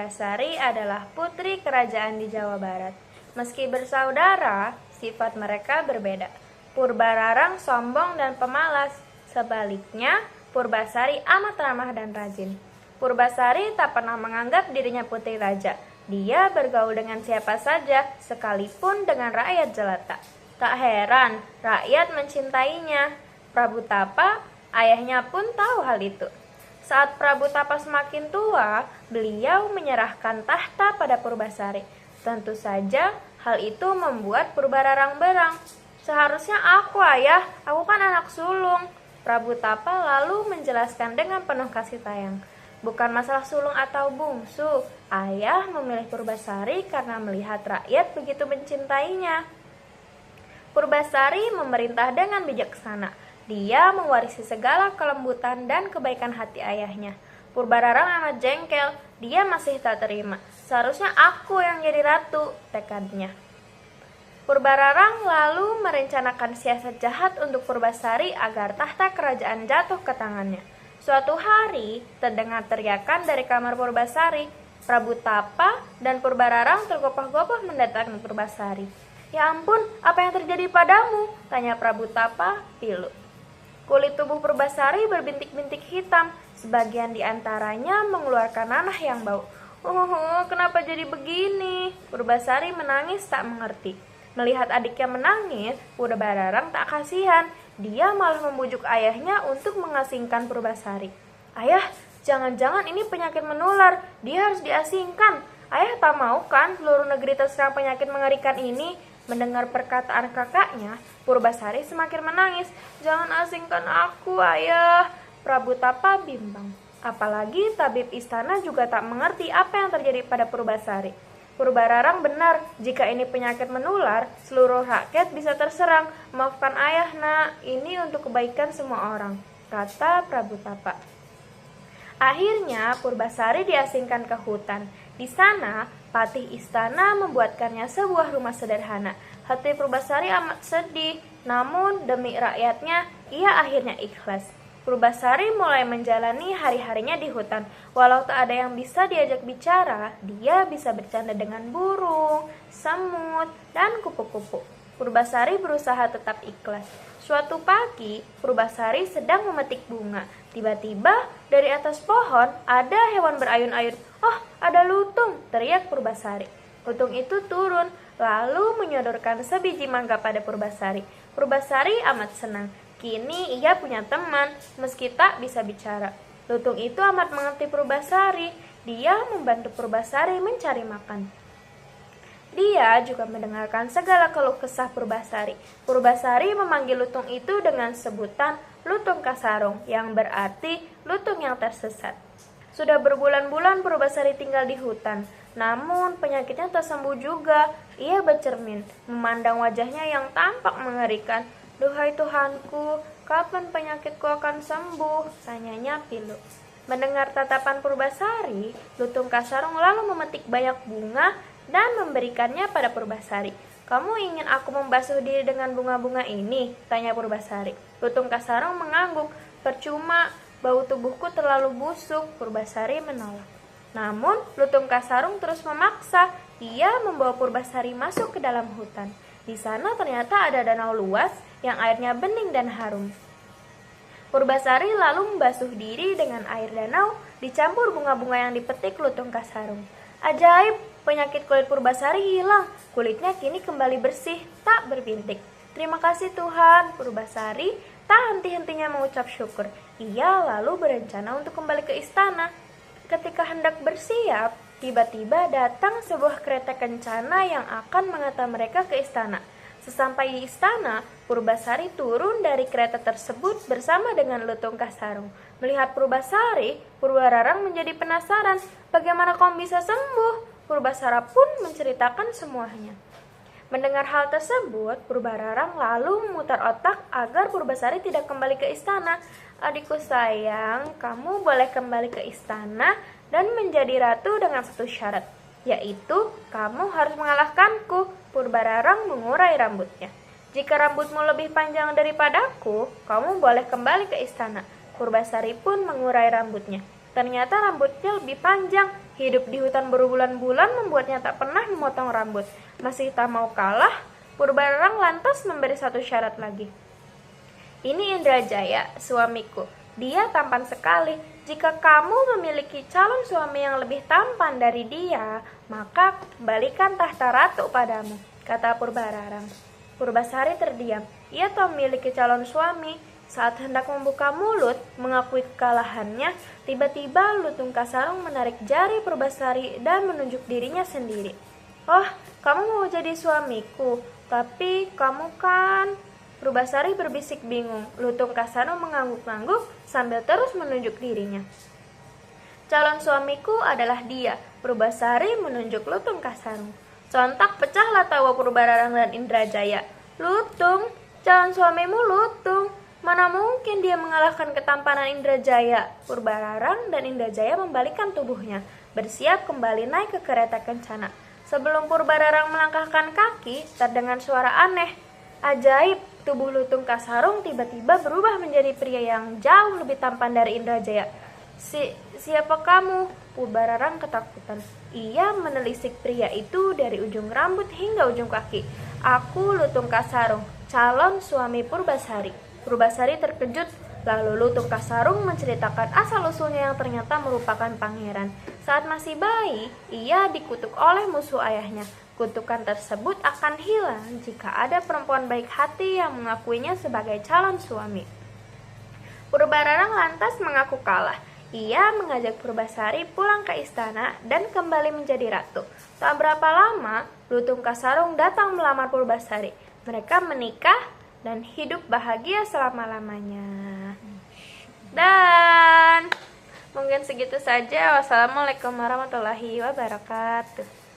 Purbasari adalah putri kerajaan di Jawa Barat. Meski bersaudara, sifat mereka berbeda. Purbararang sombong dan pemalas. Sebaliknya, Purbasari amat ramah dan rajin. Purbasari tak pernah menganggap dirinya putri raja. Dia bergaul dengan siapa saja, sekalipun dengan rakyat jelata. Tak heran, rakyat mencintainya. Prabu Tapa, ayahnya pun tahu hal itu. Saat Prabu Tapa semakin tua, beliau menyerahkan tahta pada Purbasari. Tentu saja, hal itu membuat Purbararang berang. Seharusnya aku, ayah, aku kan anak sulung. Prabu Tapa lalu menjelaskan dengan penuh kasih sayang. Bukan masalah sulung atau bungsu, ayah memilih Purbasari karena melihat rakyat begitu mencintainya. Purbasari memerintah dengan bijaksana. Dia mewarisi segala kelembutan dan kebaikan hati ayahnya. Purbararang amat jengkel, dia masih tak terima. Seharusnya aku yang jadi ratu, tekadnya. Purbararang lalu merencanakan siasat jahat untuk Purbasari agar tahta kerajaan jatuh ke tangannya. Suatu hari, terdengar teriakan dari kamar Purbasari. Prabu Tapa dan Purbararang tergopoh-gopoh mendatangi Purbasari. Ya ampun, apa yang terjadi padamu? Tanya Prabu Tapa pilu. Kulit tubuh Purbasari berbintik-bintik hitam, sebagian di antaranya mengeluarkan nanah yang bau. Kenapa jadi begini? Purbasari menangis tak mengerti. Melihat adiknya menangis, Purbararang tak kasihan. Dia malah membujuk ayahnya untuk mengasingkan Purbasari. Ayah, jangan-jangan ini penyakit menular, dia harus diasingkan. Ayah tak mau kan seluruh negeri terserang penyakit mengerikan ini? Mendengar perkataan kakaknya, Purbasari semakin menangis. Jangan asingkan aku, ayah. Prabu Tapa bimbang. Apalagi tabib istana juga tak mengerti apa yang terjadi pada Purbasari. Purbararang benar, jika ini penyakit menular, seluruh rakyat bisa terserang. Maafkan ayah, nak, ini untuk kebaikan semua orang, kata Prabu Tapa. Akhirnya Purbasari diasingkan ke hutan. Di sana, patih istana membuatkannya sebuah rumah sederhana. Hati Purbasari amat sedih, namun demi rakyatnya, ia akhirnya ikhlas. Purbasari mulai menjalani hari-harinya di hutan. Walau tak ada yang bisa diajak bicara, dia bisa bercanda dengan burung, semut, dan kupu-kupu. Purbasari berusaha tetap ikhlas. Suatu pagi, Purbasari sedang memetik bunga. Tiba-tiba, dari atas pohon ada hewan berayun-ayun. Oh, ada lutung, teriak Purbasari. Lutung itu turun, lalu menyodorkan sebiji mangga pada Purbasari. Purbasari amat senang. Kini ia punya teman, meski tak bisa bicara. Lutung itu amat mengerti Purbasari. Dia membantu Purbasari mencari makan. Dia juga mendengarkan segala keluh kesah Purbasari. Purbasari memanggil lutung itu dengan sebutan Lutung Kasarung, yang berarti lutung yang tersesat. Sudah berbulan-bulan Purbasari tinggal di hutan, namun penyakitnya tak sembuh juga. Ia bercermin, memandang wajahnya yang tampak mengerikan. Duhai Tuhanku, kapan penyakitku akan sembuh? Tanyanya pilu. Mendengar tatapan Purbasari, Lutung Kasarung lalu memetik banyak bunga dan memberikannya pada Purbasari. Kamu ingin aku membasuh diri dengan bunga-bunga ini? Tanya Purbasari. Lutung Kasarung mengangguk. Percuma, bau tubuhku terlalu busuk. Purbasari menolak. Namun, Lutung Kasarung terus memaksa. Ia membawa Purbasari masuk ke dalam hutan. Di sana ternyata ada danau luas yang airnya bening dan harum. Purbasari lalu membasuh diri dengan air danau dicampur bunga-bunga yang dipetik Lutung Kasarung. Ajaib, penyakit kulit Purbasari hilang. Kulitnya kini kembali bersih, tak berbintik. Terima kasih Tuhan. Purbasari tak henti-hentinya mengucap syukur. Ia lalu berencana untuk kembali ke istana. Ketika hendak bersiap, tiba-tiba datang sebuah kereta kencana yang akan mengantar mereka ke istana. Sesampai di istana, Purbasari turun dari kereta tersebut bersama dengan Lutung Kasarung. Melihat Purbasari, Purbararang menjadi penasaran. Bagaimana kamu bisa sembuh? Purbasari pun menceritakan semuanya. Mendengar hal tersebut, Purbararang lalu memutar otak agar Purbasari tidak kembali ke istana. Adikku sayang, kamu boleh kembali ke istana dan menjadi ratu dengan satu syarat, yaitu kamu harus mengalahkanku. Purbararang mengurai rambutnya. Jika rambutmu lebih panjang daripadaku, kamu boleh kembali ke istana. Purbasari pun mengurai rambutnya. Ternyata rambutnya lebih panjang. Hidup di hutan berbulan-bulan membuatnya tak pernah memotong rambut. Masih tak mau kalah, Purbararang lantas memberi satu syarat lagi. Ini Indrajaya, suamiku. Dia tampan sekali. Jika kamu memiliki calon suami yang lebih tampan dari dia, maka kembalikan tahta ratu padamu, kata Purbararang. Purbasari terdiam. Ia tak memiliki calon suami. Saat hendak membuka mulut, mengakui kekalahannya, tiba-tiba Lutung Kasarung menarik jari Purbasari dan menunjuk dirinya sendiri. Oh, kamu mau jadi suamiku, tapi kamu kan... Purbasari berbisik bingung. Lutung Kasarung mengangguk-angguk sambil terus menunjuk dirinya. Calon suamiku adalah dia, Purbasari menunjuk Lutung Kasarung. Sontak pecahlah tawa Purbararang dan Indrajaya. Lutung, calon suamimu Lutung. Mana mungkin dia mengalahkan ketampanan Indrajaya? Purbararang dan Indrajaya membalikkan tubuhnya, bersiap kembali naik ke kereta kencana. Sebelum Purbararang melangkahkan kaki, terdengar suara aneh. Ajaib, tubuh Lutung Kasarung tiba-tiba berubah menjadi pria yang jauh lebih tampan dari Indrajaya. Siapa kamu? Purbararang ketakutan. Ia menelisik pria itu dari ujung rambut hingga ujung kaki. Aku Lutung Kasarung, calon suami Purbasari. Purbasari terkejut, lalu Lutung Kasarung menceritakan asal-usulnya yang ternyata merupakan pangeran. Saat masih bayi, ia dikutuk oleh musuh ayahnya. Kutukan tersebut akan hilang jika ada perempuan baik hati yang mengakuinya sebagai calon suami. Purbararang lantas mengaku kalah. Ia mengajak Purbasari pulang ke istana dan kembali menjadi ratu. Tak berapa lama, Lutung Kasarung datang melamar Purbasari. Mereka menikah dan hidup bahagia selama-lamanya. Dan mungkin segitu saja. Wassalamualaikum warahmatullahi wabarakatuh.